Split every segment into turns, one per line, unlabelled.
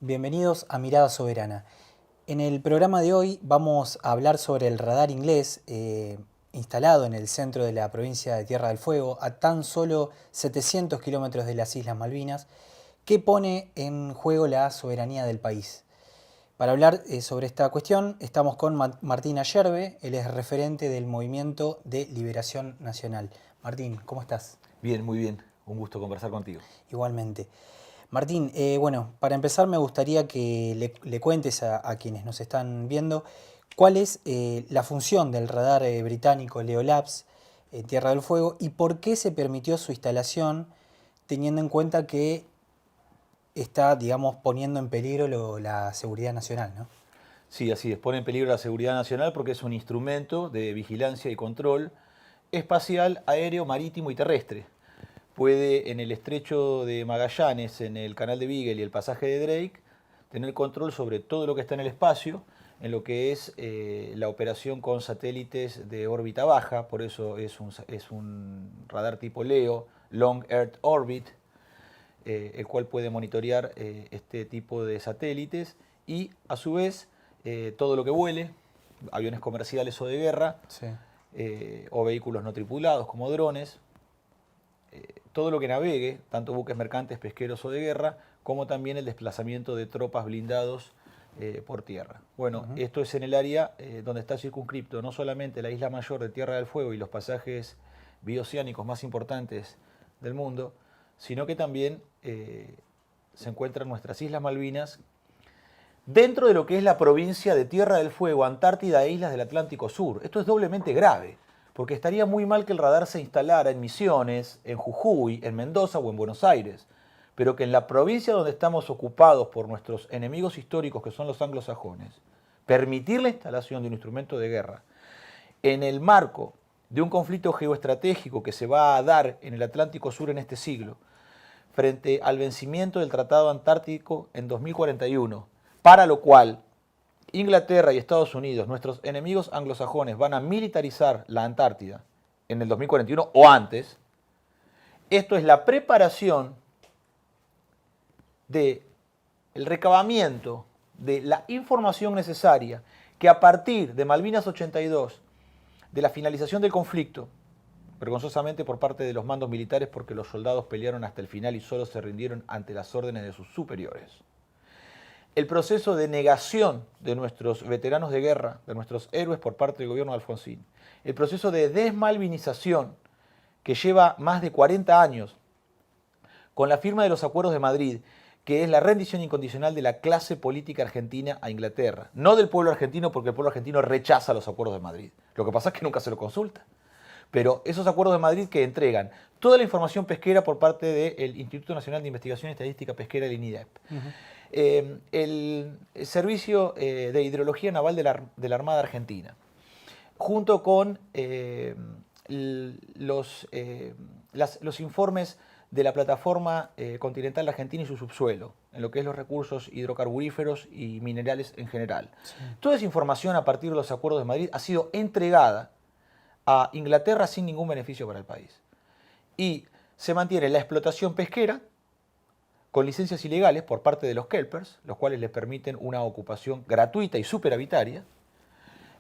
Bienvenidos a Mirada Soberana. En el programa de hoy vamos a hablar sobre el radar inglés instalado en el centro de la provincia de Tierra del Fuego, a tan solo 700 kilómetros de las Islas Malvinas, que pone en juego la soberanía del país. Para hablar sobre esta cuestión estamos con Martín Ayerbe, él es referente del Movimiento de Liberación Nacional. Martín, ¿cómo estás?
Bien, muy bien. Un gusto conversar contigo.
Igualmente. Martín, bueno, para empezar me gustaría que le cuentes a quienes nos están viendo cuál es la función del radar británico Leo Labs en Tierra del Fuego y por qué se permitió su instalación teniendo en cuenta que está, digamos, poniendo en peligro la seguridad nacional, ¿no?
Sí, así es. Pone en peligro la seguridad nacional porque es un instrumento de vigilancia y control espacial, aéreo, marítimo y terrestre. Puede, en el estrecho de Magallanes, en el canal de Beagle y el pasaje de Drake, tener control sobre todo lo que está en el espacio, en lo que es la operación con satélites de órbita baja, por eso es un radar tipo LEO, Long Earth Orbit, el cual puede monitorear este tipo de satélites y, a su vez, todo lo que vuele, aviones comerciales o de guerra,
Sí.
O vehículos no tripulados como drones, todo lo que navegue, tanto buques mercantes, pesqueros o de guerra, como también el desplazamiento de tropas blindados por tierra. Bueno, esto es en el área donde está circunscripto no solamente la isla mayor de Tierra del Fuego y los pasajes bioceánicos más importantes del mundo, sino que también se encuentran nuestras Islas Malvinas dentro de lo que es la provincia de Tierra del Fuego, Antártida e Islas del Atlántico Sur. Esto es doblemente grave, porque estaría muy mal que el radar se instalara en Misiones, en Jujuy, en Mendoza o en Buenos Aires, pero que en la provincia donde estamos ocupados por nuestros enemigos históricos, que son los anglosajones, permitir la instalación de un instrumento de guerra en el marco de un conflicto geoestratégico que se va a dar en el Atlántico Sur en este siglo, frente al vencimiento del Tratado Antártico en 2041, para lo cual Inglaterra y Estados Unidos, nuestros enemigos anglosajones, van a militarizar la Antártida en el 2041 o antes. Esto es la preparación del recabamiento de la información necesaria que a partir de Malvinas 82, de la finalización del conflicto, vergonzosamente por parte de los mandos militares porque los soldados pelearon hasta el final y solo se rindieron ante las órdenes de sus superiores, el proceso de negación de nuestros veteranos de guerra, de nuestros héroes por parte del gobierno de Alfonsín, el proceso de desmalvinización que lleva más de 40 años, con la firma de los Acuerdos de Madrid, que es la rendición incondicional de la clase política argentina a Inglaterra, no del pueblo argentino, porque el pueblo argentino rechaza los Acuerdos de Madrid. Lo que pasa es que nunca se lo consulta. Pero esos Acuerdos de Madrid que entregan toda la información pesquera por parte del Instituto Nacional de Investigación y Estadística Pesquera, el INIDEP, el Servicio de Hidrología Naval de la Armada Argentina, junto con los informes de la Plataforma Continental Argentina y su subsuelo, en lo que es los recursos hidrocarburíferos y minerales en general. Sí. Toda esa información a partir de los Acuerdos de Madrid ha sido entregada a Inglaterra sin ningún beneficio para el país. Y se mantiene la explotación pesquera con licencias ilegales por parte de los kelpers, los cuales les permiten una ocupación gratuita y superavitaria.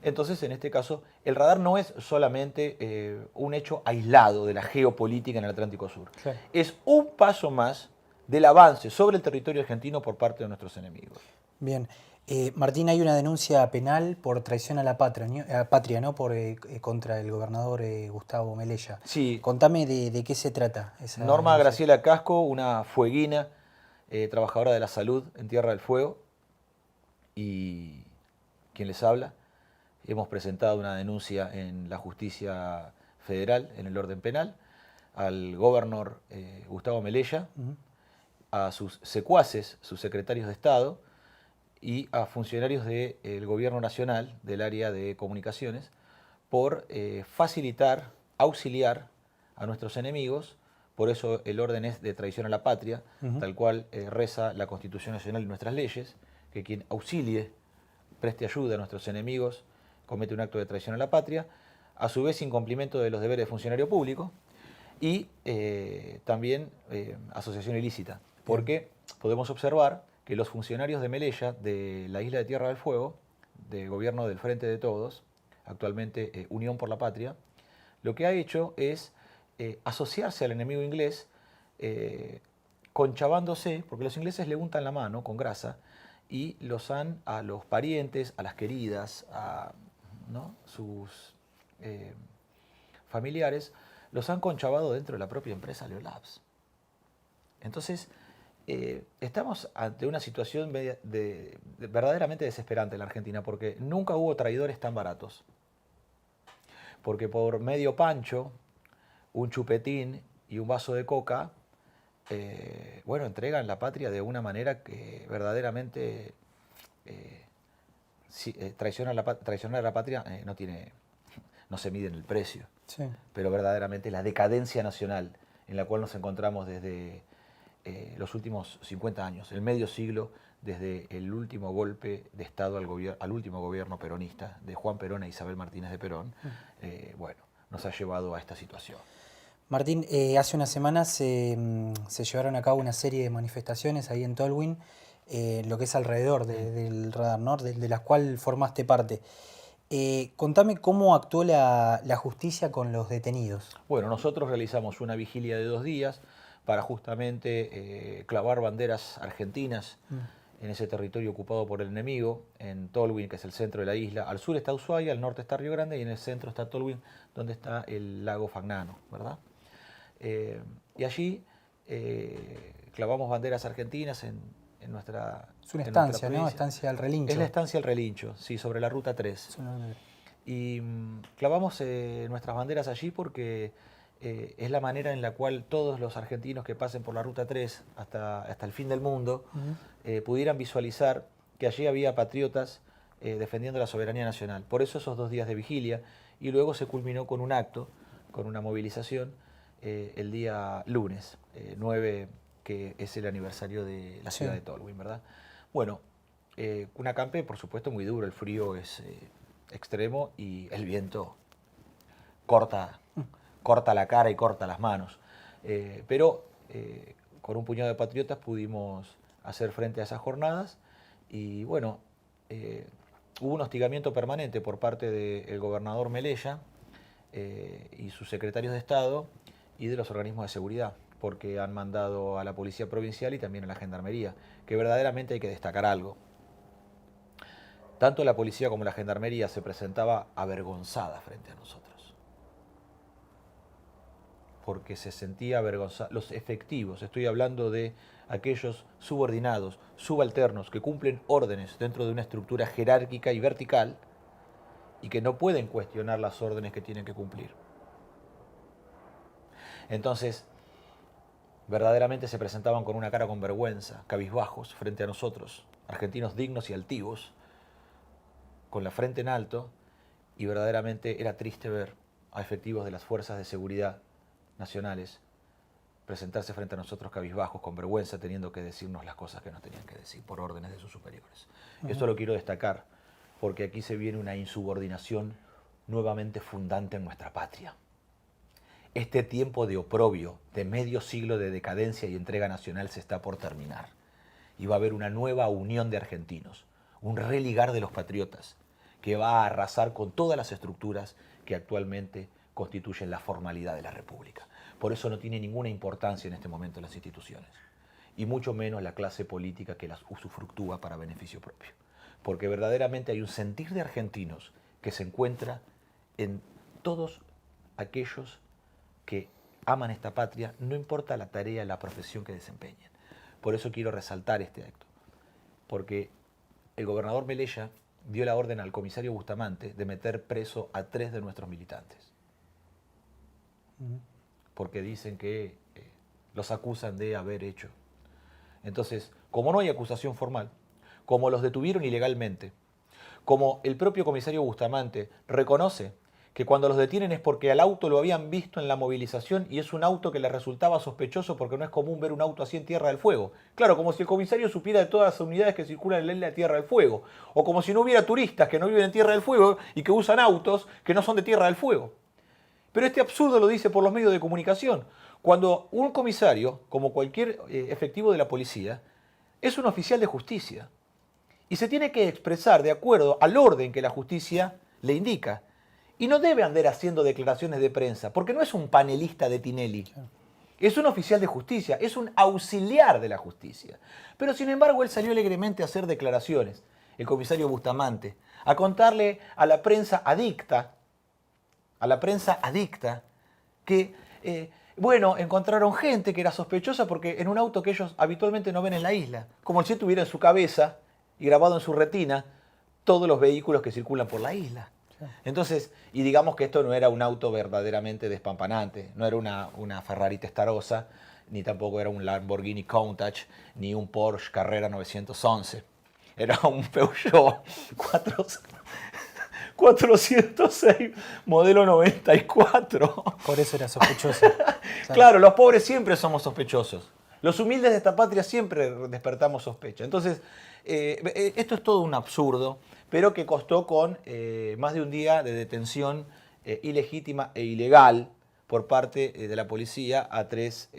Entonces, en este caso, el radar no es solamente un hecho aislado de la geopolítica en el Atlántico Sur. Claro. Es un paso más del avance sobre el territorio argentino por parte de nuestros enemigos.
Bien. Martín, hay una denuncia penal por traición a la patria, ¿no? Contra el gobernador Gustavo Melella.
Sí.
Contame de qué se trata esa
Norma
denuncia.
Graciela Casco, una fueguina, trabajadora de la salud en Tierra del Fuego, y quien les habla. Hemos presentado una denuncia en la justicia federal, en el orden penal, al gobernador Gustavo Melella, a sus secuaces, sus secretarios de Estado, y a funcionarios del gobierno nacional, del área de comunicaciones, por facilitar, auxiliar a nuestros enemigos. Por eso el orden es de traición a la patria, tal cual reza la Constitución Nacional y nuestras leyes, que quien auxilie, preste ayuda a nuestros enemigos, comete un acto de traición a la patria, a su vez incumplimiento de los deberes de funcionario público y también asociación ilícita, porque podemos observar que los funcionarios de Melella, de la isla de Tierra del Fuego, del gobierno del Frente de Todos, actualmente Unión por la Patria, lo que ha hecho es asociarse al enemigo inglés, conchavándose, porque los ingleses le untan la mano con grasa y los han a los parientes, a las queridas, a sus familiares, los han conchavado dentro de la propia empresa Leolabs. Entonces, estamos ante una situación verdaderamente desesperante en la Argentina, porque nunca hubo traidores tan baratos. Porque por medio pancho, un chupetín y un vaso de coca, entregan la patria de una manera que verdaderamente traicionar a la patria no se mide en el precio. Sí. Pero verdaderamente la decadencia nacional en la cual nos encontramos desde los últimos 50 años, el medio siglo, desde el último golpe de Estado al último gobierno peronista de Juan Perón e Isabel Martínez de Perón, nos ha llevado a esta situación.
Martín, hace unas semanas se llevaron a cabo una serie de manifestaciones ahí en Tolwyn, lo que es alrededor del Radar, ¿no? de las cuales formaste parte. Contame cómo actuó la justicia con los detenidos.
Bueno, nosotros realizamos una vigilia de 2 días para justamente clavar banderas argentinas en ese territorio ocupado por el enemigo, en Tolwyn, que es el centro de la isla. Al sur está Ushuaia, al norte está Río Grande y en el centro está Tolwyn, donde está el lago Fagnano, ¿verdad? Y allí clavamos banderas argentinas en nuestra...
Es una estancia, ¿no? Estancia del Relincho.
Es la estancia del Relincho, sí, sobre la Ruta 3. Y clavamos nuestras banderas allí porque es la manera en la cual todos los argentinos que pasen por la Ruta 3 hasta el fin del mundo pudieran visualizar que allí había patriotas defendiendo la soberanía nacional. Por eso esos 2 días de vigilia, y luego se culminó con un acto, con una movilización, el día lunes, 9, que es el aniversario de la ciudad de Tolwyn, ¿verdad? Bueno, un acampe, por supuesto, muy duro, el frío es extremo y el viento corta la cara y corta las manos. Pero con un puñado de patriotas pudimos hacer frente a esas jornadas y bueno, hubo un hostigamiento permanente por parte del gobernador Melella y sus secretarios de Estado y de los organismos de seguridad, porque han mandado a la Policía Provincial y también a la Gendarmería, que verdaderamente hay que destacar algo. Tanto la policía como la Gendarmería se presentaba avergonzada frente a nosotros, porque se sentía avergonzada. Los efectivos, estoy hablando de aquellos subordinados, subalternos, que cumplen órdenes dentro de una estructura jerárquica y vertical y que no pueden cuestionar las órdenes que tienen que cumplir. Entonces, verdaderamente se presentaban con una cara con vergüenza, cabizbajos frente a nosotros, argentinos dignos y altivos, con la frente en alto, y verdaderamente era triste ver a efectivos de las fuerzas de seguridad nacionales presentarse frente a nosotros cabizbajos, con vergüenza, teniendo que decirnos las cosas que nos tenían que decir por órdenes de sus superiores. Esto lo quiero destacar, porque aquí se viene una insubordinación nuevamente fundante en nuestra patria. Este tiempo de oprobio, de medio siglo de decadencia y entrega nacional se está por terminar. Y va a haber una nueva unión de argentinos, un religar de los patriotas, que va a arrasar con todas las estructuras que actualmente constituyen la formalidad de la República. Por eso no tiene ninguna importancia en este momento las instituciones, y mucho menos la clase política que las usufructúa para beneficio propio. Porque verdaderamente hay un sentir de argentinos que se encuentra en todos aquellos que aman esta patria, no importa la tarea, la profesión que desempeñen. Por eso quiero resaltar este acto, porque el gobernador Melella, dio la orden al comisario Bustamante de meter preso a 3 de nuestros militantes. Porque dicen que los acusan de haber hecho. Entonces, como no hay acusación formal, como los detuvieron ilegalmente, como el propio comisario Bustamante reconoce que cuando los detienen es porque al auto lo habían visto en la movilización y es un auto que le resultaba sospechoso porque no es común ver un auto así en Tierra del Fuego. Claro, como si el comisario supiera de todas las unidades que circulan en la isla de Tierra del Fuego. O como si no hubiera turistas que no viven en Tierra del Fuego y que usan autos que no son de Tierra del Fuego. Pero este absurdo lo dice por los medios de comunicación. Cuando un comisario, como cualquier efectivo de la policía, es un oficial de justicia y se tiene que expresar de acuerdo al orden que la justicia le indica. Y no debe andar haciendo declaraciones de prensa, porque no es un panelista de Tinelli. Es un oficial de justicia, es un auxiliar de la justicia. Pero sin embargo él salió alegremente a hacer declaraciones, el comisario Bustamante, a contarle a la prensa adicta, que, encontraron gente que era sospechosa porque en un auto que ellos habitualmente no ven en la isla, como si tuviera en su cabeza y grabado en su retina todos los vehículos que circulan por la isla. Entonces, y digamos que esto no era un auto verdaderamente despampanante, no era una Ferrari Testarossa, ni tampoco era un Lamborghini Countach, ni un Porsche Carrera 911. Era un Peugeot 406 modelo 94.
Por eso era sospechoso.
Claro, los pobres siempre somos sospechosos. Los humildes de esta patria siempre despertamos sospecha. Entonces, esto es todo un absurdo, pero que costó con más de un día de detención ilegítima e ilegal por parte de la policía a 3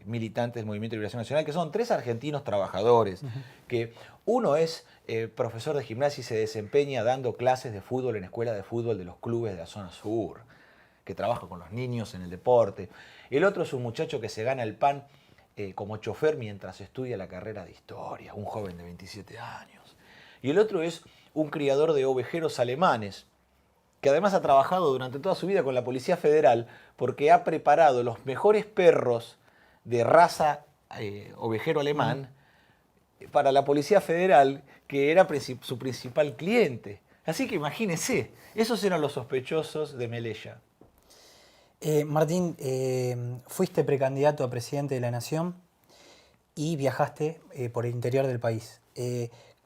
militantes del Movimiento de Liberación Nacional, que son 3 argentinos trabajadores, que uno es profesor de gimnasia y se desempeña dando clases de fútbol en escuela de fútbol de los clubes de la zona sur, que trabaja con los niños en el deporte. El otro es un muchacho que se gana el pan como chofer mientras estudia la carrera de historia, un joven de 27 años. Y el otro es un criador de ovejeros alemanes, que además ha trabajado durante toda su vida con la Policía Federal porque ha preparado los mejores perros de raza ovejero alemán para la Policía Federal, que era su principal cliente. Así que imagínense, esos eran los sospechosos de Melella.
Martín, fuiste precandidato a presidente de la Nación y viajaste por el interior del país.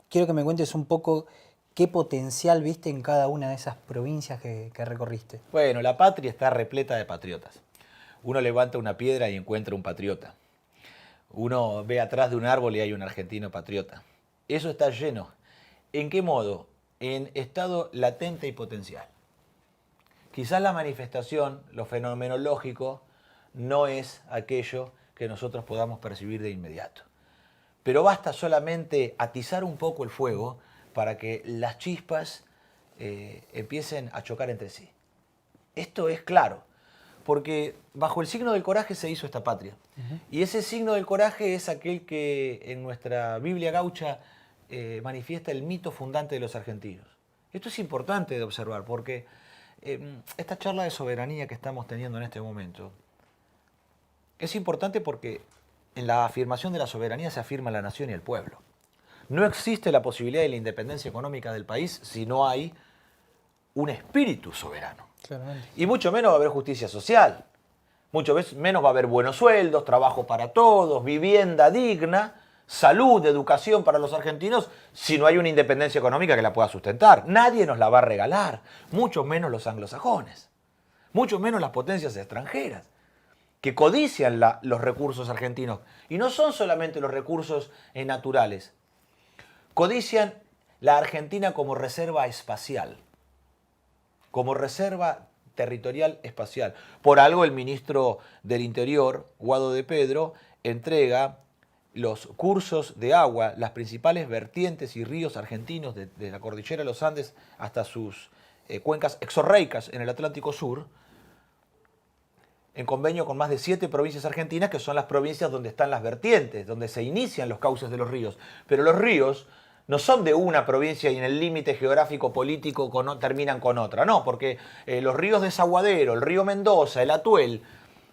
Quiero que me cuentes un poco qué potencial viste en cada una de esas provincias que recorriste.
Bueno, la patria está repleta de patriotas. Uno levanta una piedra y encuentra un patriota. Uno ve atrás de un árbol y hay un argentino patriota. Eso está lleno. ¿En qué modo? En estado latente y potencial. Quizás la manifestación, lo fenomenológico, no es aquello que nosotros podamos percibir de inmediato. Pero basta solamente atizar un poco el fuego para que las chispas empiecen a chocar entre sí. Esto es claro, porque bajo el signo del coraje se hizo esta patria. Y ese signo del coraje es aquel que en nuestra Biblia gaucha manifiesta el mito fundante de los argentinos. Esto es importante de observar, porque esta charla de soberanía que estamos teniendo en este momento es importante porque en la afirmación de la soberanía se afirma la nación y el pueblo. No existe la posibilidad de la independencia económica del país si no hay un espíritu soberano.
Claramente.
Y mucho menos va a haber justicia social. Mucho menos va a haber buenos sueldos, trabajo para todos, vivienda digna, salud, educación para los argentinos, si no hay una independencia económica que la pueda sustentar. Nadie nos la va a regalar, mucho menos los anglosajones, mucho menos las potencias extranjeras, que codician los recursos argentinos. Y no son solamente los recursos naturales. Codician la Argentina como reserva espacial, como reserva territorial espacial. Por algo el ministro del Interior, Guado de Pedro, entrega los cursos de agua, las principales vertientes y ríos argentinos de la cordillera de los Andes hasta sus cuencas exorreicas en el Atlántico Sur, en convenio con más de 7 provincias argentinas, que son las provincias donde están las vertientes, donde se inician los cauces de los ríos. Pero los ríos no son de una provincia y en el límite geográfico político terminan con otra. No, porque los ríos Desaguadero, el río Mendoza, el Atuel,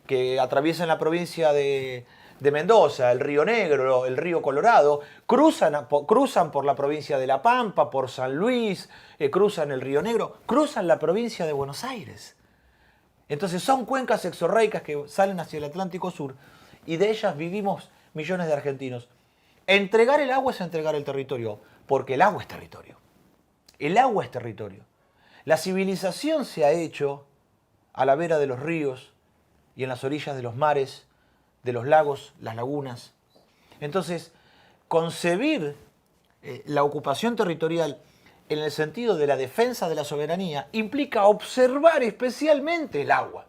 que atraviesan la provincia de de Mendoza, el Río Negro, el Río Colorado, cruzan por la provincia de La Pampa, por San Luis, cruzan el Río Negro, cruzan la provincia de Buenos Aires. Entonces son cuencas exorreicas que salen hacia el Atlántico Sur y de ellas vivimos millones de argentinos. Entregar el agua es entregar el territorio, porque el agua es territorio. El agua es territorio. La civilización se ha hecho a la vera de los ríos y en las orillas de los mares, de los lagos, las lagunas. Entonces, concebir la ocupación territorial en el sentido de la defensa de la soberanía implica observar especialmente el agua.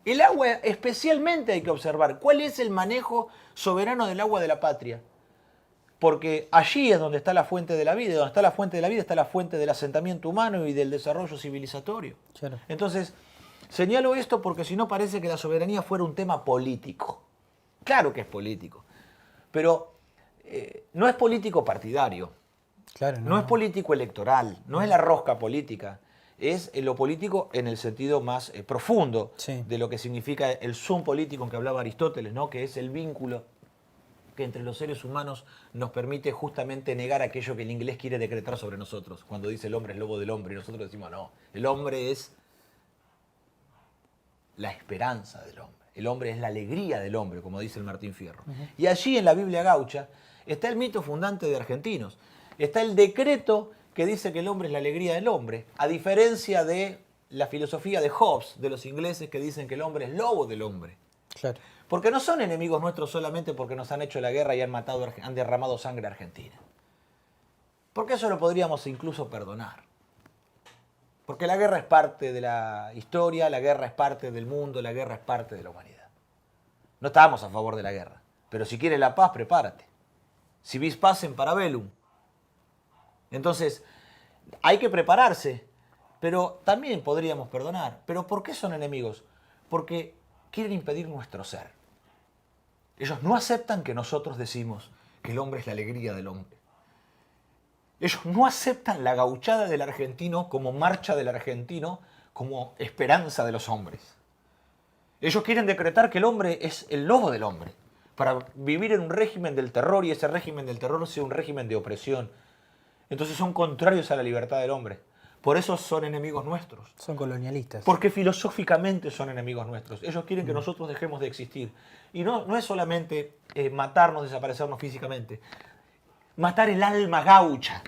El agua especialmente hay que observar cuál es el manejo soberano del agua de la patria. Porque allí es donde está la fuente de la vida, y donde está la fuente de la vida está la fuente del asentamiento humano y del desarrollo civilizatorio.
Claro.
Entonces, señalo esto porque si no parece que la soberanía fuera un tema político. Claro que es político, pero no es político partidario,
Claro,
no es político electoral, no es la rosca política, es lo político en el sentido más profundo
Sí.
de lo que significa el sum político en que hablaba Aristóteles, ¿no? Que es el vínculo que entre los seres humanos nos permite justamente negar aquello que el inglés quiere decretar sobre nosotros, cuando dice el hombre es lobo del hombre, y nosotros decimos no, el hombre es la esperanza del hombre, el hombre es la alegría del hombre, como dice el Martín Fierro. Y allí en la Biblia gaucha está el mito fundante de Argentinos, está el decreto que dice que el hombre es la alegría del hombre, a diferencia de la filosofía de Hobbes, de los ingleses que dicen que el hombre es lobo del hombre.
Claro.
Porque no son enemigos nuestros solamente porque nos han hecho la guerra y han derramado sangre argentina. Porque eso lo podríamos incluso perdonar. Porque la guerra es parte de la historia, la guerra es parte del mundo, la guerra es parte de la humanidad. No estamos a favor de la guerra, pero si quieres la paz, prepárate. Si vis pacem para bellum. Entonces, hay que prepararse, pero también podríamos perdonar. ¿Pero por qué son enemigos? Porque quieren impedir nuestro ser. Ellos no aceptan que nosotros decimos que el hombre es la alegría del hombre. Ellos no aceptan la gauchada del argentino como marcha del argentino, como esperanza de los hombres. Ellos quieren decretar que el hombre es el lobo del hombre, para vivir en un régimen del terror y ese régimen del terror sea un régimen de opresión. Entonces son contrarios a la libertad del hombre. Por eso son enemigos nuestros.
Son colonialistas.
Porque filosóficamente son enemigos nuestros. Ellos quieren que nosotros dejemos de existir. Y no es solamente matarnos, desaparecernos físicamente. Matar el alma gaucha.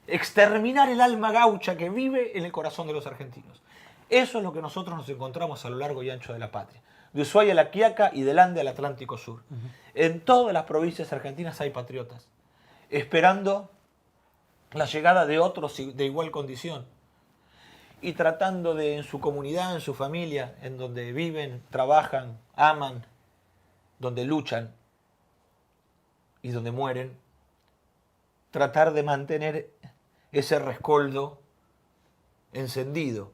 Exterminar el alma gaucha que vive en el corazón de los argentinos. Eso es lo que nosotros nos encontramos a lo largo y ancho de la patria. De Ushuaia a La Quiaca y del Ande al Atlántico Sur. En todas las provincias argentinas hay patriotas. Esperando la llegada de otros de igual condición y tratando de en su comunidad, en su familia, en donde viven, trabajan, aman, donde luchan y donde mueren, tratar de mantener ese rescoldo encendido.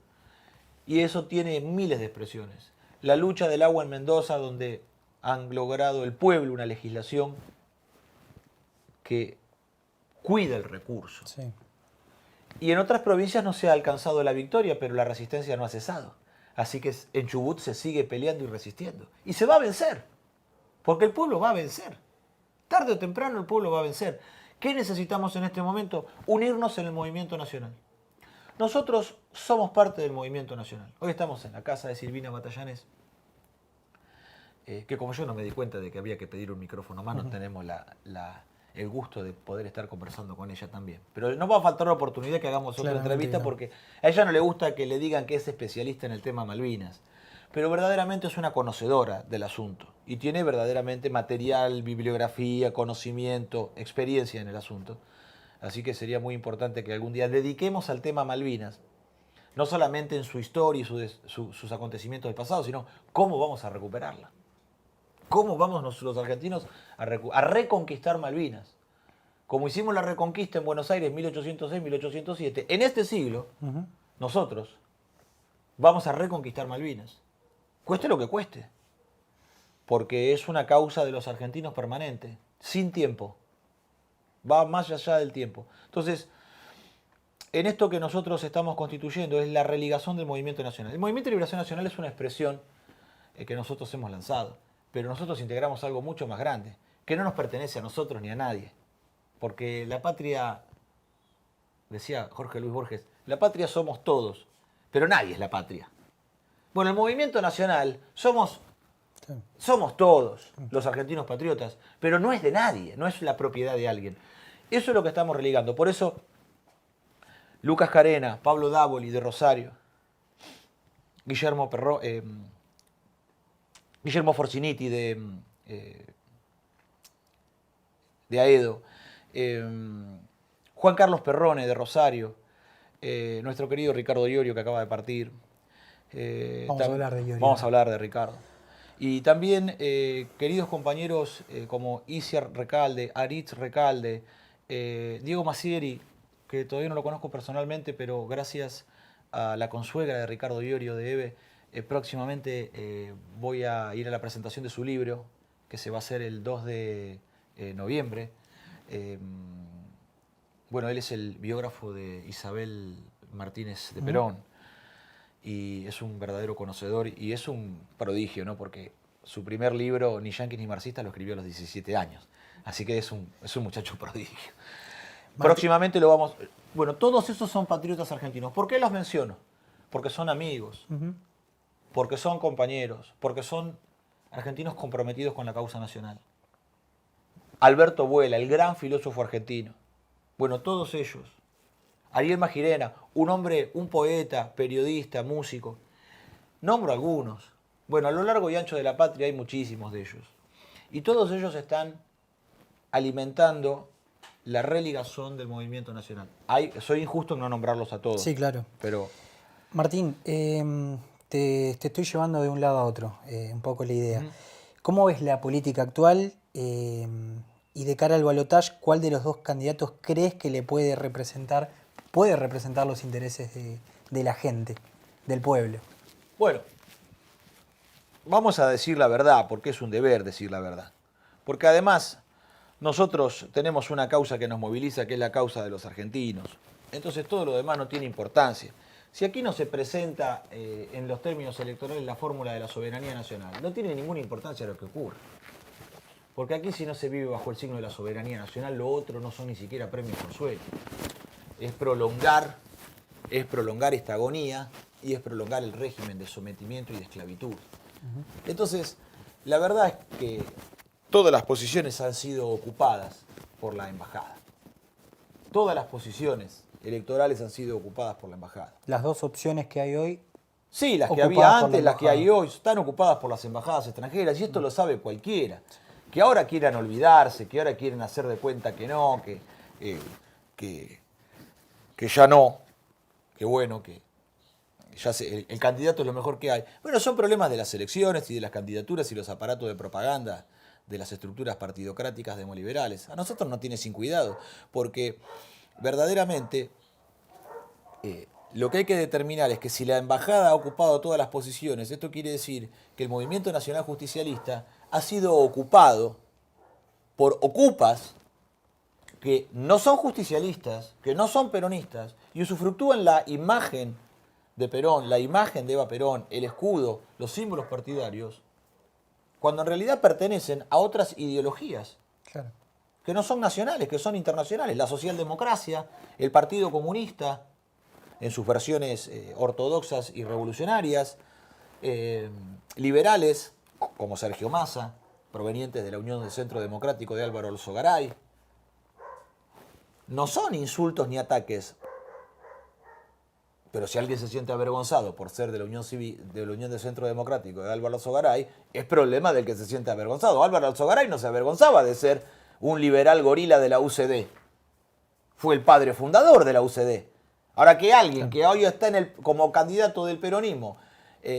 Y eso tiene miles de expresiones. La lucha del agua en Mendoza, donde han logrado el pueblo una legislación que cuida el recurso.
Sí.
Y en otras provincias no se ha alcanzado la victoria, pero la resistencia no ha cesado. Así que en Chubut se sigue peleando y resistiendo. Y se va a vencer, porque el pueblo va a vencer. Tarde o temprano el pueblo va a vencer. ¿Qué necesitamos en este momento? Unirnos en el movimiento nacional. Nosotros somos parte del movimiento nacional. Hoy estamos en la casa de Silvina Batallanes, que como yo no me di cuenta de que había que pedir un micrófono más, no tenemos el gusto de poder estar conversando con ella también. Pero no va a faltar la oportunidad que hagamos otra entrevista porque a ella no le gusta que le digan que es especialista en el tema Malvinas. Pero verdaderamente es una conocedora del asunto y tiene verdaderamente material, bibliografía, conocimiento, experiencia en el asunto. Así que sería muy importante que algún día dediquemos al tema Malvinas, no solamente en su historia y sus acontecimientos del pasado, sino cómo vamos a recuperarla. ¿Cómo vamos los argentinos a reconquistar Malvinas? Como hicimos la reconquista en Buenos Aires en 1806-1807, en este siglo, nosotros vamos a reconquistar Malvinas. Cueste lo que cueste. Porque es una causa de los argentinos permanente, sin tiempo. Va más allá del tiempo. Entonces, en esto que nosotros estamos constituyendo es la religación del movimiento nacional. El movimiento de liberación nacional es una expresión que nosotros hemos lanzado. pero nosotros integramos algo mucho más grande, que no nos pertenece a nosotros ni a nadie. Porque la patria, decía Jorge Luis Borges, la patria somos todos, pero nadie es la patria. Bueno, el movimiento nacional somos todos los argentinos patriotas, pero no es de nadie, no es la propiedad de alguien. Eso es lo que estamos religando. Por eso, Lucas Carena, Pablo Dávoli de Rosario, Guillermo Forciniti de Aedo, Juan Carlos Perrone de Rosario, nuestro querido Ricardo Iorio que acaba de partir.
Vamos a hablar de Iorio.
Vamos a hablar de Ricardo. Y también queridos compañeros como Isiar Recalde, Aritz Recalde, Diego Massieri, que todavía no lo conozco personalmente, pero gracias a la consuegra de Ricardo Iorio de EVE, próximamente voy a ir a la presentación de su libro, que se va a hacer el 2 de noviembre. Bueno, él es el biógrafo de Isabel Martínez de Perón. Y es un verdadero conocedor y es un prodigio, ¿no? Porque su primer libro, Ni yanquis ni marxistas, lo escribió a los 17 años. Así que es un muchacho prodigio. Próximamente lo vamos... Bueno, todos esos son patriotas argentinos. ¿Por qué los menciono? Porque son amigos, porque son compañeros, porque son argentinos comprometidos con la causa nacional. Alberto Vuela, el gran filósofo argentino. Bueno, todos ellos. Ariel Magirena, un hombre, un poeta, periodista, músico. Nombro algunos. Bueno, a lo largo y ancho de la patria hay muchísimos de ellos. Y todos ellos están alimentando la religazón del movimiento nacional. Soy injusto en no nombrarlos a todos.
Sí, claro.
Pero...
Martín, te estoy llevando de un lado a otro, un poco la idea. ¿Cómo ves la política actual y de cara al balotaje, cuál de los dos candidatos crees que le puede representar los intereses de la gente, del pueblo?
Bueno, vamos a decir la verdad, porque es un deber decir la verdad. Porque además nosotros tenemos una causa que nos moviliza, que es la causa de los argentinos. Entonces todo lo demás no tiene importancia. Si aquí no se presenta en los términos electorales la fórmula de la soberanía nacional, no tiene ninguna importancia lo que ocurre. Porque aquí si no se vive bajo el signo de la soberanía nacional, lo otro no son ni siquiera premios consuelo. Es prolongar esta agonía y es prolongar el régimen de sometimiento y de esclavitud. Entonces, la verdad es que todas las posiciones han sido ocupadas por la embajada. Todas las posiciones electorales han sido ocupadas por la embajada.
Las dos opciones que hay hoy.
Sí, las que había antes, las que hay hoy, están ocupadas por las embajadas extranjeras y esto lo sabe cualquiera. Que ahora quieran olvidarse, que ahora quieren hacer de cuenta que no, que ya no, que bueno, que ya el candidato es lo mejor que hay. Bueno, son problemas de las elecciones y de las candidaturas y los aparatos de propaganda de las estructuras partidocráticas demoliberales. A nosotros nos tiene sin cuidado, porque verdaderamente lo que hay que determinar es que si la embajada ha ocupado todas las posiciones, esto quiere decir que el movimiento nacional justicialista ha sido ocupado por ocupas que no son justicialistas, que no son peronistas, y usufructúan la imagen de Perón, la imagen de Eva Perón, el escudo, los símbolos partidarios, cuando en realidad pertenecen a otras ideologías.
Claro.
Que no son nacionales, que son internacionales. La socialdemocracia, el Partido Comunista, en sus versiones ortodoxas y revolucionarias, liberales, como Sergio Massa, provenientes de la Unión del Centro Democrático de Álvaro Alzogaray. No son insultos ni ataques, pero si alguien se siente avergonzado por ser de la Unión del Centro Democrático de Álvaro Alzogaray, es problema del que se siente avergonzado. Álvaro Alzogaray no se avergonzaba de ser un liberal gorila de la UCD. Fue el padre fundador de la UCD. Ahora que alguien que hoy está como candidato del peronismo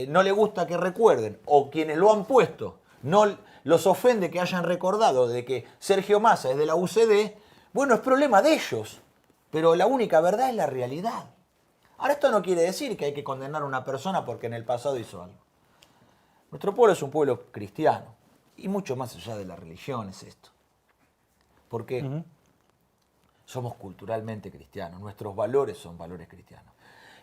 no le gusta que recuerden, o quienes lo han puesto, no los ofende que hayan recordado de que Sergio Massa es de la UCD, bueno, es problema de ellos. Pero la única verdad es la realidad. Ahora, esto no quiere decir que hay que condenar a una persona porque en el pasado hizo algo. Nuestro pueblo es un pueblo cristiano, y mucho más allá de la religión es esto. Porque somos culturalmente cristianos, nuestros valores son valores cristianos.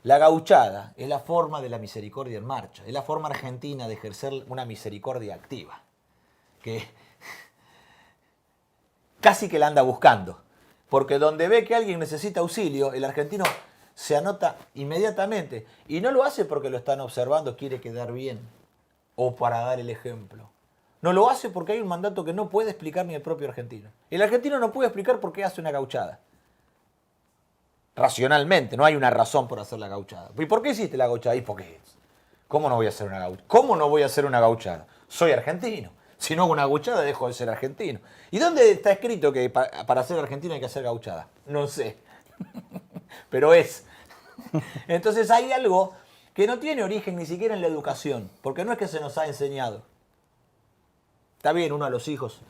La gauchada es la forma de la misericordia en marcha, es la forma argentina de ejercer una misericordia activa. que casi que la anda buscando. Porque donde ve que alguien necesita auxilio, el argentino se anota inmediatamente. Y no lo hace porque lo están observando, quiere quedar bien o para dar el ejemplo. No lo hace porque hay un mandato que no puede explicar ni el propio argentino. El argentino no puede explicar por qué hace una gauchada. Racionalmente, no hay una razón por hacer la gauchada. ¿Y por qué hiciste la gauchada? ¿Y por qué? ¿Cómo no voy a hacer una gauchada? ¿Cómo no voy a hacer una gauchada? Soy argentino. Si no hago una gauchada, dejo de ser argentino. ¿Y dónde está escrito que para ser argentino hay que hacer gauchada? No sé. Pero es. Entonces hay algo que no tiene origen ni siquiera en la educación, porque no es que se nos ha enseñado. Está bien, uno a los hijos,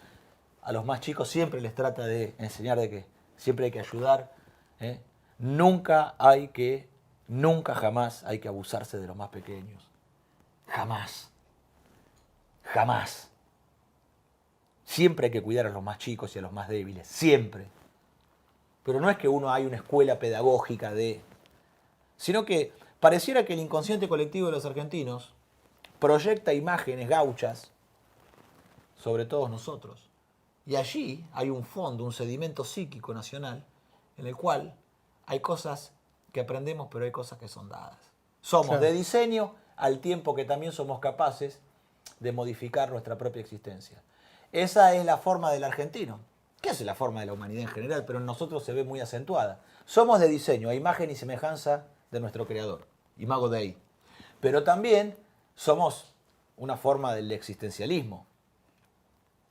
a los más chicos, siempre les trata de enseñar de que siempre hay que ayudar. Nunca jamás hay que abusarse de los más pequeños. Jamás. Jamás. Siempre hay que cuidar a los más chicos y a los más débiles. Siempre. Pero no es que hay una escuela pedagógica sino que pareciera que el inconsciente colectivo de los argentinos proyecta imágenes gauchas sobre todos nosotros. Y allí hay un fondo, un sedimento psíquico nacional, en el cual hay cosas que aprendemos, pero hay cosas que son dadas. Somos de diseño al tiempo que también somos capaces de modificar nuestra propia existencia. Esa es la forma del argentino, que es la forma de la humanidad en general, pero en nosotros se ve muy acentuada. Somos de diseño, a imagen y semejanza de nuestro creador, Imago Dei. Pero también somos una forma del existencialismo,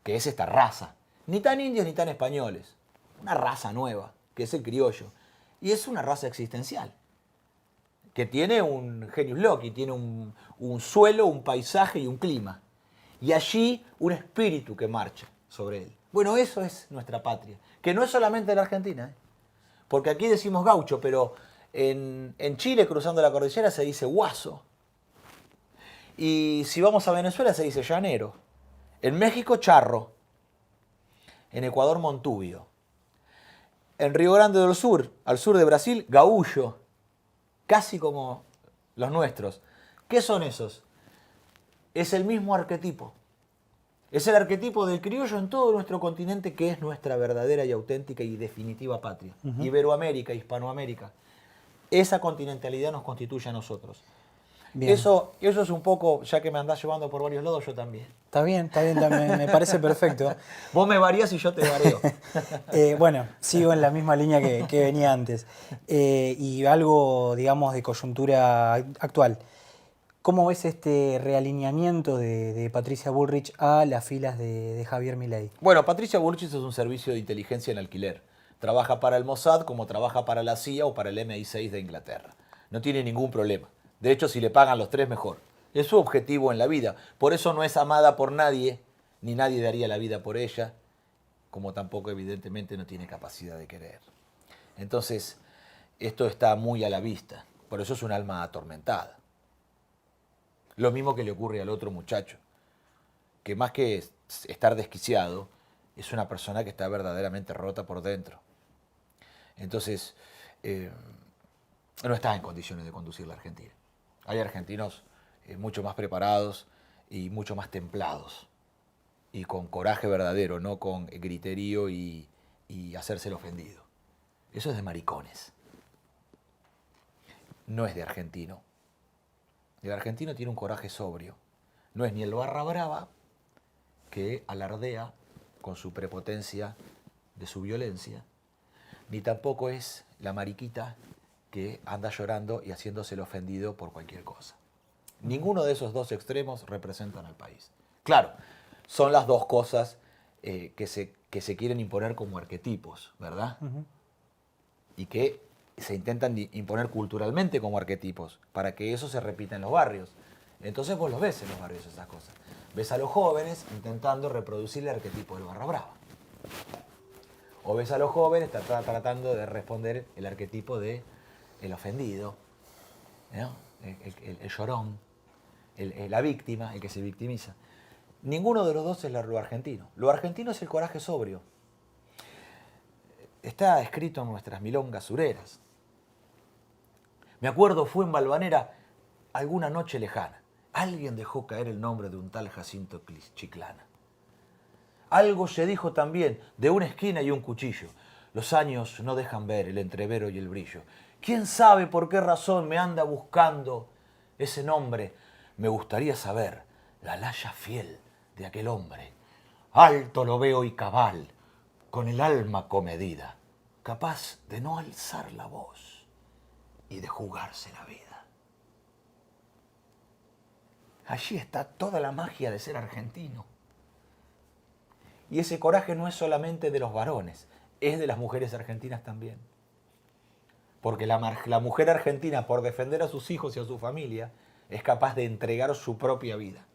que es esta raza. Ni tan indios ni tan españoles. Una raza nueva, que es el criollo. Y es una raza existencial, que tiene un genius loci, tiene un suelo, un paisaje y un clima. Y allí un espíritu que marcha sobre él. Bueno, eso es nuestra patria, que no es solamente la Argentina, porque aquí decimos gaucho, pero en Chile, cruzando la cordillera, se dice guaso. Y si vamos a Venezuela, se dice llanero. En México, charro. En Ecuador, montubio. En Río Grande do Sul, al sur de Brasil, gaullo. Casi como los nuestros. ¿Qué son esos? Es el mismo arquetipo. Es el arquetipo del criollo en todo nuestro continente, que es nuestra verdadera y auténtica y definitiva patria. Iberoamérica, Hispanoamérica. Esa continentalidad nos constituye a nosotros. Eso es un poco, ya que me andás llevando por varios lados, yo también.
Está bien, me parece perfecto.
Vos me varías y yo te vareo.
Bueno, sigo en la misma línea que venía antes. Y algo, digamos, de coyuntura actual. ¿Cómo ves este realineamiento de Patricia Bullrich a las filas de Javier Milei?
Bueno, Patricia Bullrich es un servicio de inteligencia en alquiler. Trabaja para el Mossad como trabaja para la CIA o para el MI6 de Inglaterra. No tiene ningún problema. De hecho, si le pagan los tres, mejor. Es su objetivo en la vida. Por eso no es amada por nadie, ni nadie daría la vida por ella, como tampoco evidentemente no tiene capacidad de querer. Entonces, esto está muy a la vista. Por eso es un alma atormentada. Lo mismo que le ocurre al otro muchacho, que más que estar desquiciado, es una persona que está verdaderamente rota por dentro. Entonces, no está en condiciones de conducir la Argentina. Hay argentinos mucho más preparados y mucho más templados y con coraje verdadero, no con griterío y hacerse el ofendido. Eso es de maricones. No es de argentino. El argentino tiene un coraje sobrio. No es ni el barra brava que alardea con su prepotencia de su violencia, ni tampoco es la mariquita que anda llorando y haciéndose el ofendido por cualquier cosa. Ninguno de esos dos extremos representan al país. Claro, son las dos cosas que se quieren imponer como arquetipos, ¿verdad? Y que se intentan imponer culturalmente como arquetipos, para que eso se repita en los barrios. Entonces vos los ves en los barrios esas cosas. Ves a los jóvenes intentando reproducir el arquetipo del barra brava. O ves a los jóvenes tratando de responder el arquetipo de el ofendido, ¿no? El llorón, la víctima, el que se victimiza. Ninguno de los dos es lo argentino. Lo argentino es el coraje sobrio. Está escrito en nuestras milongas sureras. Me acuerdo, fue en Valvanera alguna noche lejana. Alguien dejó caer el nombre de un tal Jacinto Chiclana. Algo se dijo también de una esquina y un cuchillo. Los años no dejan ver el entrevero y el brillo. ¿Quién sabe por qué razón me anda buscando ese nombre? Me gustaría saber la laya fiel de aquel hombre. Alto lo veo y cabal, con el alma comedida, capaz de no alzar la voz y de jugarse la vida. Allí está toda la magia de ser argentino. Y ese coraje no es solamente de los varones, es de las mujeres argentinas también. Porque la mujer argentina, por defender a sus hijos y a su familia, es capaz de entregar su propia vida.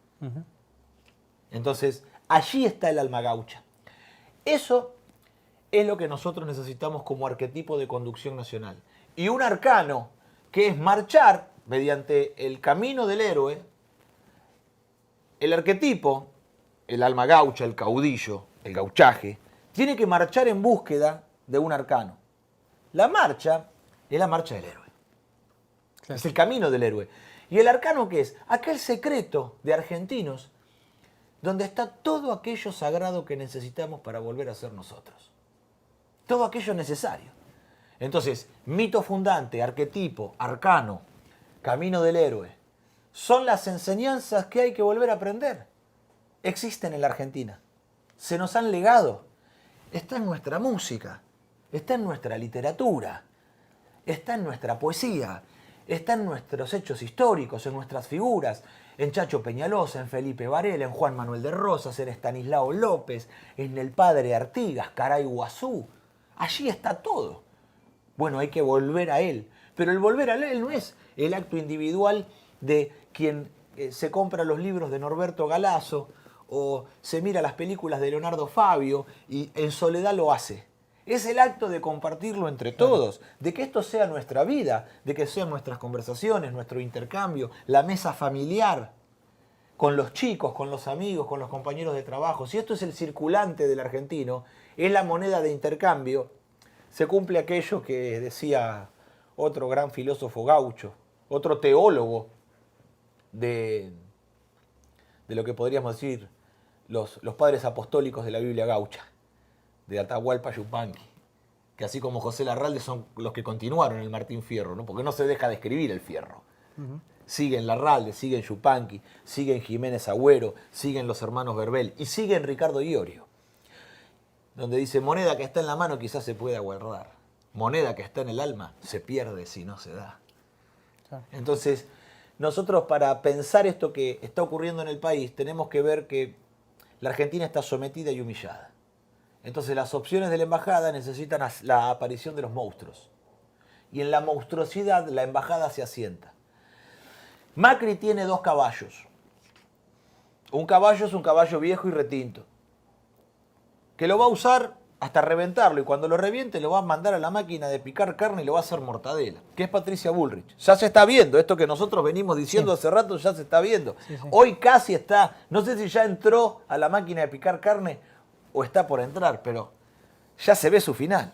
Entonces, allí está el alma gaucha. Eso es lo que nosotros necesitamos como arquetipo de conducción nacional. Y un arcano, que es marchar mediante el camino del héroe. El arquetipo, el alma gaucha, el caudillo, el gauchaje, tiene que marchar en búsqueda de un arcano. La marcha es la marcha del héroe. Claro. Es el camino del héroe. ¿Y el arcano qué es? Aquel secreto de argentinos donde está todo aquello sagrado que necesitamos para volver a ser nosotros. Todo aquello necesario. Entonces, mito fundante, arquetipo, arcano, camino del héroe, son las enseñanzas que hay que volver a aprender. Existen en la Argentina. Se nos han legado. Está en nuestra música, está en nuestra literatura, está en nuestra poesía, está en nuestros hechos históricos, en nuestras figuras, en Chacho Peñalosa, en Felipe Varela, en Juan Manuel de Rosas, en Estanislao López, en el padre Artigas, Caray Guazú. Allí está todo. Bueno, hay que volver a él. Pero el volver a él no es el acto individual de quien se compra los libros de Norberto Galazo o se mira las películas de Leonardo Fabio y en soledad lo hace. Es el acto de compartirlo entre todos, de que esto sea nuestra vida, de que sean nuestras conversaciones, nuestro intercambio, la mesa familiar, con los chicos, con los amigos, con los compañeros de trabajo. Si esto es el circulante del argentino, es la moneda de intercambio, se cumple aquello que decía otro gran filósofo gaucho, otro teólogo de lo que podríamos decir los padres apostólicos de la Biblia gaucha, de Atahualpa Yupanqui, que así como José Larralde son los que continuaron el Martín Fierro, ¿no? Porque no se deja de escribir el Fierro. Siguen Larralde, siguen Yupanqui, siguen Jiménez Agüero, siguen los hermanos Verbel y siguen Ricardo Iorio, donde dice: moneda que está en la mano quizás se pueda guardar, moneda que está en el alma se pierde si no se da. Entonces, nosotros para pensar esto que está ocurriendo en el país tenemos que ver que la Argentina está sometida y humillada. Entonces las opciones de la embajada necesitan la aparición de los monstruos. Y en la monstruosidad la embajada se asienta. Macri tiene 2 caballos. Un caballo es un caballo viejo y retinto, que lo va a usar hasta reventarlo, y cuando lo reviente lo va a mandar a la máquina de picar carne y lo va a hacer mortadela, que es Patricia Bullrich. Ya se está viendo, esto que nosotros venimos diciendo hace rato ya se está viendo. Hoy casi está, no sé si ya entró a la máquina de picar carne o está por entrar, pero ya se ve su final.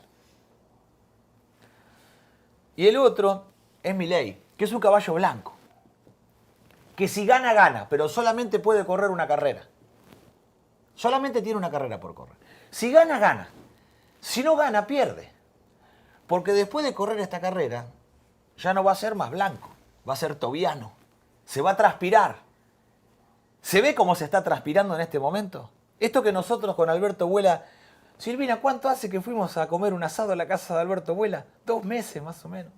Y el otro es Milei, que es un caballo blanco, que si gana, gana, pero solamente puede correr una carrera. Solamente tiene una carrera por correr. Si gana, gana. Si no gana, pierde. Porque después de correr esta carrera, ya no va a ser más blanco, va a ser tobiano. Se va a transpirar. ¿Se ve cómo se está transpirando en este momento? Esto que nosotros con Alberto Buela... Silvina, ¿cuánto hace que fuimos a comer un asado a la casa de Alberto Buela? 2 meses más o menos.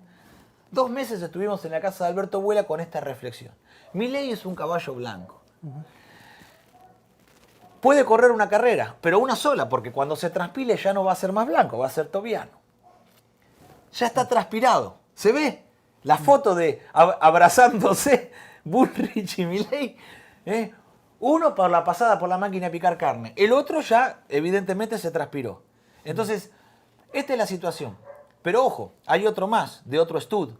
2 meses estuvimos en la casa de Alberto Buela con esta reflexión. Milei es un caballo blanco. Puede correr una carrera, pero una sola, porque cuando se transpire ya no va a ser más blanco, va a ser tobiano. Ya está transpirado. ¿Se ve? La foto de abrazándose Bullrich y Milei. Uno por la pasada por la máquina de picar carne. El otro ya, evidentemente, se transpiró. Entonces, esta es la situación. Pero ojo, hay otro más, de otro Stud,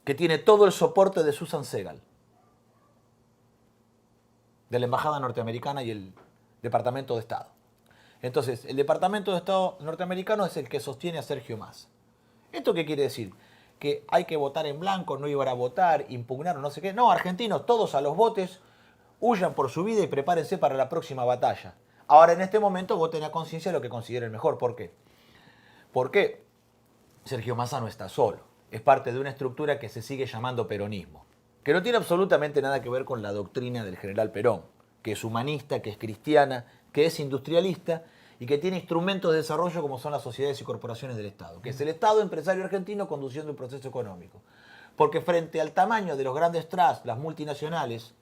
que tiene todo el soporte de Susan Segal, de la Embajada Norteamericana y el Departamento de Estado. Entonces, el Departamento de Estado norteamericano es el que sostiene a Sergio Massa. ¿Esto qué quiere decir? Que hay que votar en blanco, no iban a votar, impugnar o no sé qué. No, argentinos, todos a los botes, huyan por su vida y prepárense para la próxima batalla. Ahora, en este momento, voten a conciencia lo que consideren mejor. ¿Por qué? Porque Sergio Massa no está solo. Es parte de una estructura que se sigue llamando peronismo, que no tiene absolutamente nada que ver con la doctrina del general Perón, que es humanista, que es cristiana, que es industrialista y que tiene instrumentos de desarrollo como son las sociedades y corporaciones del Estado, que es el Estado empresario argentino conduciendo un proceso económico. Porque frente al tamaño de los grandes trusts, las multinacionales,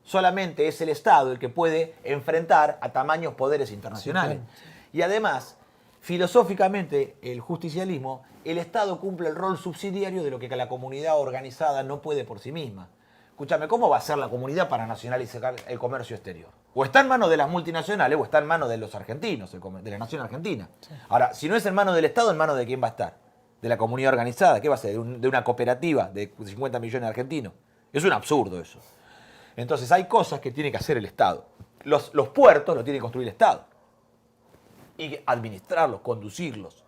solamente es el Estado el que puede enfrentar a tamaños poderes internacionales. Sí, claro. Y además, filosóficamente, el justicialismo, el Estado cumple el rol subsidiario de lo que la comunidad organizada no puede por sí misma. Escúchame, ¿cómo va a ser la comunidad para nacionalizar el comercio exterior? O está en manos de las multinacionales o está en manos de los argentinos, de la nación argentina. Sí. Ahora, si no es en manos del Estado, ¿en manos de quién va a estar? De la comunidad organizada. ¿Qué va a ser? ¿De una cooperativa de 50 millones de argentinos? Es un absurdo eso. Entonces hay cosas que tiene que hacer el Estado. Los puertos los tiene que construir el Estado. Y administrarlos, conducirlos,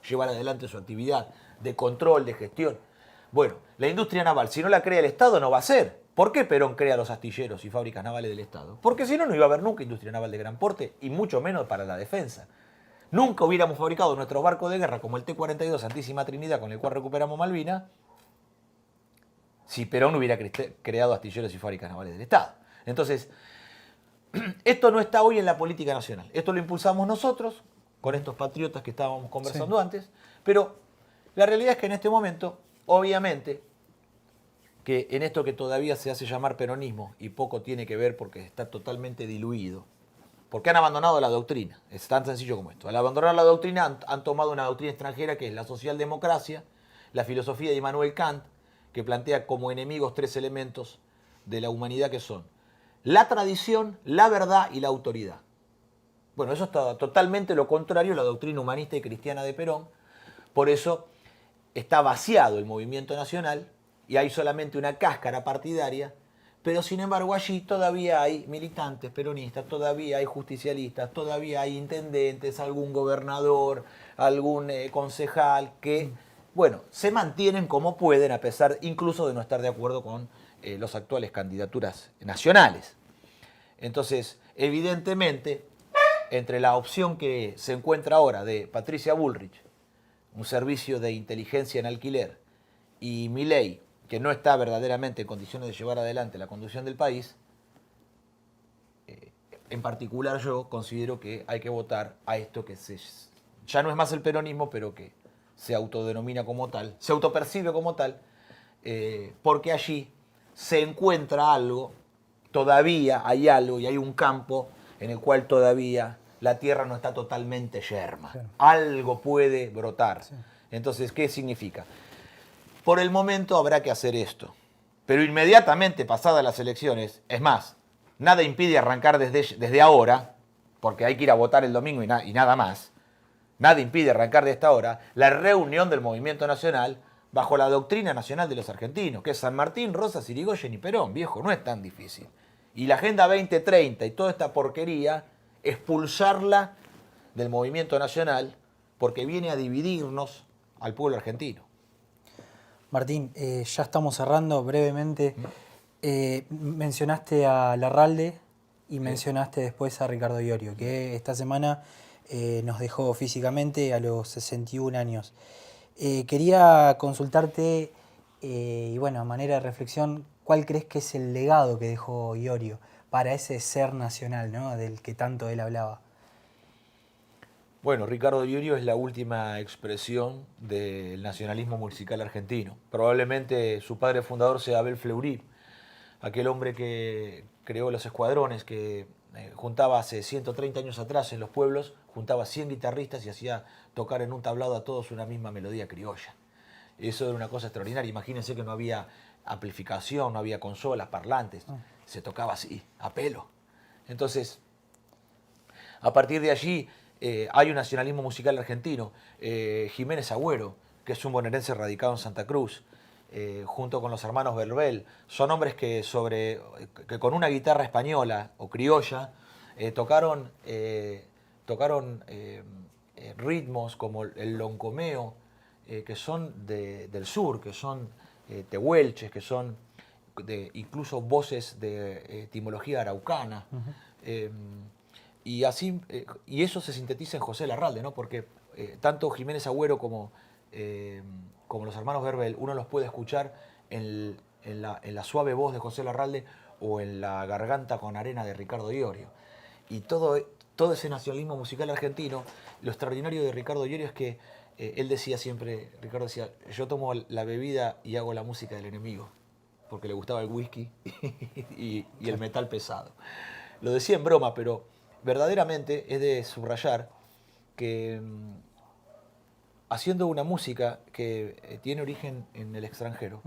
llevar adelante su actividad de control, de gestión. Bueno, la industria naval, si no la crea el Estado, no va a ser. ¿Por qué Perón crea los astilleros y fábricas navales del Estado? Porque si no, no iba a haber nunca industria naval de gran porte y mucho menos para la defensa. Nunca hubiéramos fabricado nuestros barcos de guerra como el T-42 Santísima Trinidad, con el cual recuperamos Malvinas, si Perón hubiera creado astilleros y fábricas navales del Estado. Entonces, esto no está hoy en la política nacional. Esto lo impulsamos nosotros, con estos patriotas que estábamos conversando antes, pero la realidad es que en este momento, obviamente, que en esto que todavía se hace llamar peronismo, y poco tiene que ver porque está totalmente diluido, porque han abandonado la doctrina, es tan sencillo como esto. Al abandonar la doctrina han tomado una doctrina extranjera que es la socialdemocracia, la filosofía de Immanuel Kant, que plantea como enemigos tres elementos de la humanidad que son la tradición, la verdad y la autoridad. Bueno, eso está totalmente lo contrario a la doctrina humanista y cristiana de Perón. Por eso está vaciado el movimiento nacional y hay solamente una cáscara partidaria, pero sin embargo allí todavía hay militantes peronistas, todavía hay justicialistas, todavía hay intendentes, algún gobernador, algún concejal que, bueno, se mantienen como pueden a pesar incluso de no estar de acuerdo con las actuales candidaturas nacionales. Entonces, evidentemente, entre la opción que se encuentra ahora de Patricia Bullrich, un servicio de inteligencia en alquiler, y Milei, que no está verdaderamente en condiciones de llevar adelante la conducción del país, en particular yo considero que hay que votar a esto que ya no es más el peronismo, pero que se autodenomina como tal, se autopercibe como tal, porque allí se encuentra algo, todavía hay algo y hay un campo en el cual todavía la tierra no está totalmente yerma. Claro. Algo puede brotar. Sí. Entonces, ¿qué significa? Por el momento habrá que hacer esto. Pero inmediatamente pasadas las elecciones, es más, nada impide arrancar desde ahora, porque hay que ir a votar el domingo y nada más, nada impide arrancar de esta hora, la reunión del movimiento nacional bajo la doctrina nacional de los argentinos, que es San Martín, Rosas, Irigoyen y Perón. Viejo, no es tan difícil. Y la Agenda 2030 y toda esta porquería, expulsarla del movimiento nacional porque viene a dividirnos al pueblo argentino.
Martín, ya estamos cerrando brevemente. Mencionaste a Larralde y mencionaste después a Ricardo Iorio, que esta semana nos dejó físicamente a los 61 años. Quería consultarte, y bueno, a manera de reflexión, ¿cuál crees que es el legado que dejó Iorio para ese ser nacional, ¿no?, del que tanto él hablaba?
Bueno, Ricardo Iorio es la última expresión del nacionalismo musical argentino. Probablemente su padre fundador sea Abel Fleury, aquel hombre que creó los escuadrones, que juntaba hace 130 años atrás en los pueblos, juntaba 100 guitarristas y hacía tocar en un tablado a todos una misma melodía criolla. Eso era una cosa extraordinaria. Imagínense que no había amplificación, no había consolas, parlantes. Se tocaba así, a pelo. Entonces, a partir de allí hay un nacionalismo musical argentino. Jiménez Agüero, que es un bonaerense radicado en Santa Cruz, junto con los hermanos Verbel, son hombres que con una guitarra española o criolla tocaron ritmos como el loncomeo, que son del sur, que son tehuelches, que son incluso voces de etimología araucana. Y así, y eso se sintetiza en José Larralde, ¿no? Porque tanto Jiménez Agüero como los hermanos Verbel, uno los puede escuchar en la suave voz de José Larralde o en la garganta con arena de Ricardo Iorio. Y todo ese nacionalismo musical argentino, lo extraordinario de Ricardo Iorio es que él decía siempre, Ricardo decía, yo tomo la bebida y hago la música del enemigo, porque le gustaba el whisky y el metal pesado. Lo decía en broma, pero verdaderamente es de subrayar que haciendo una música que tiene origen en el extranjero,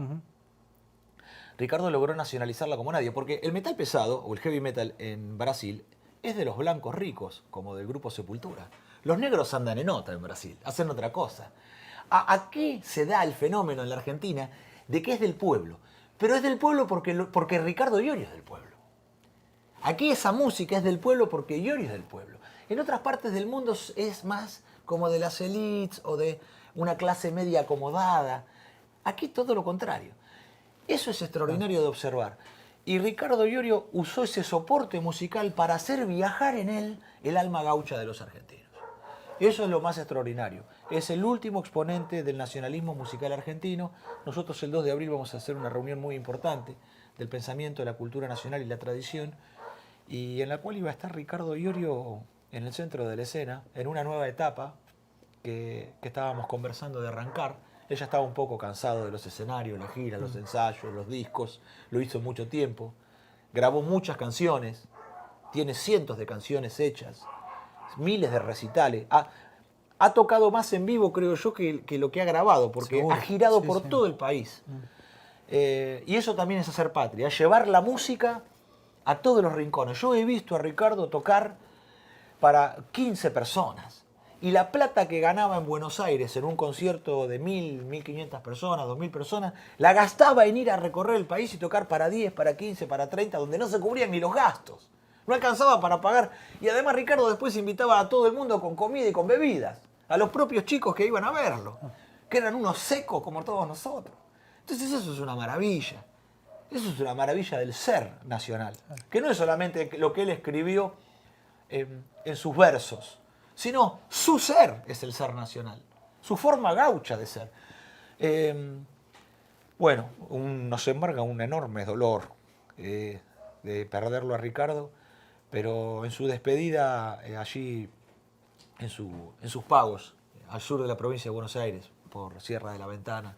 Ricardo logró nacionalizarla como nadie, porque el metal pesado, o el heavy metal en Brasil, es de los blancos ricos, como del grupo Sepultura. Los negros andan en otra en Brasil, hacen otra cosa. Aquí se da el fenómeno en la Argentina de que es del pueblo, pero es del pueblo porque Ricardo Iorio es del pueblo. Aquí esa música es del pueblo porque Iorio es del pueblo. En otras partes del mundo es más como de las élites o de una clase media acomodada. Aquí todo lo contrario. Eso es extraordinario de observar. Y Ricardo Iorio usó ese soporte musical para hacer viajar en él el alma gaucha de los argentinos. Eso es lo más extraordinario. Es el último exponente del nacionalismo musical argentino. Nosotros el 2 de abril vamos a hacer una reunión muy importante del pensamiento de la cultura nacional y la tradición, y en la cual iba a estar Ricardo Iorio en el centro de la escena, en una nueva etapa que estábamos conversando de arrancar. Ella estaba un poco cansado de los escenarios, la gira, los ensayos, los discos, lo hizo mucho tiempo, grabó muchas canciones, tiene cientos de canciones hechas, miles de recitales, ha tocado más en vivo, creo yo, que lo que ha grabado, porque
Seguro.
ha girado por
Sí.
todo el país. Y eso también es hacer patria, llevar la música a todos los rincones. Yo he visto a Ricardo tocar para 15 personas. Y la plata que ganaba en Buenos Aires en un concierto de 1.000, 1.500 personas, 2.000 personas, la gastaba en ir a recorrer el país y tocar para 10, para 15, para 30, donde no se cubrían ni los gastos. No alcanzaba para pagar. Y además Ricardo después invitaba a todo el mundo con comida y con bebidas. A los propios chicos que iban a verlo. Que eran unos secos como todos nosotros. Entonces eso es una maravilla. Eso es una maravilla del ser nacional. Que no es solamente lo que él escribió en sus versos, sino su ser es el ser nacional, su forma gaucha de ser. Bueno, nos embarga un enorme dolor de perderlo a Ricardo, pero en su despedida allí, en sus pagos, al sur de la provincia de Buenos Aires, por Sierra de la Ventana,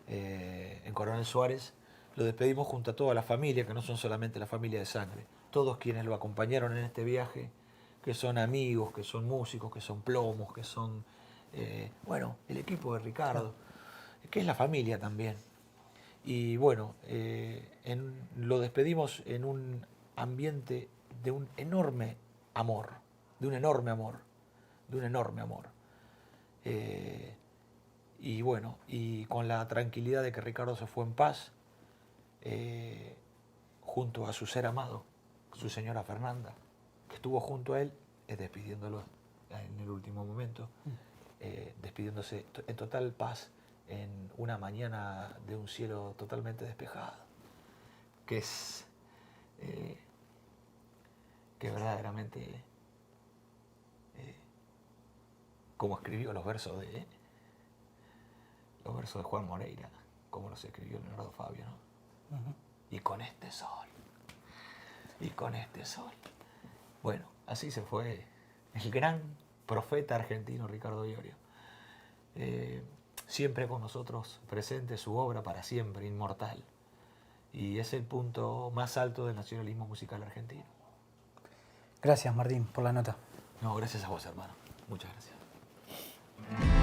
en Coronel Suárez, lo despedimos junto a toda la familia, que no son solamente la familia de sangre, todos quienes lo acompañaron en este viaje, que son amigos, que son músicos, que son plomos, que son, el equipo de Ricardo, que es la familia también. Y bueno, lo despedimos en un ambiente de un enorme amor, de un enorme amor, de un enorme amor. Y bueno, y con la tranquilidad de que Ricardo se fue en paz, junto a su ser amado, su señora Fernanda, que estuvo junto a él, despidiéndolo en el último momento, despidiéndose en total paz en una mañana de un cielo totalmente despejado, que es que verdaderamente, como escribió los versos de Juan Moreira, como los escribió Leonardo Fabio, ¿no? Y con este sol, y con este sol. Bueno, así se fue el gran profeta argentino Ricardo Iorio. Siempre con nosotros presente, su obra para siempre, inmortal. Y es el punto más alto del nacionalismo musical argentino.
Gracias, Martín, por la nota.
No, gracias a vos, hermano. Muchas gracias.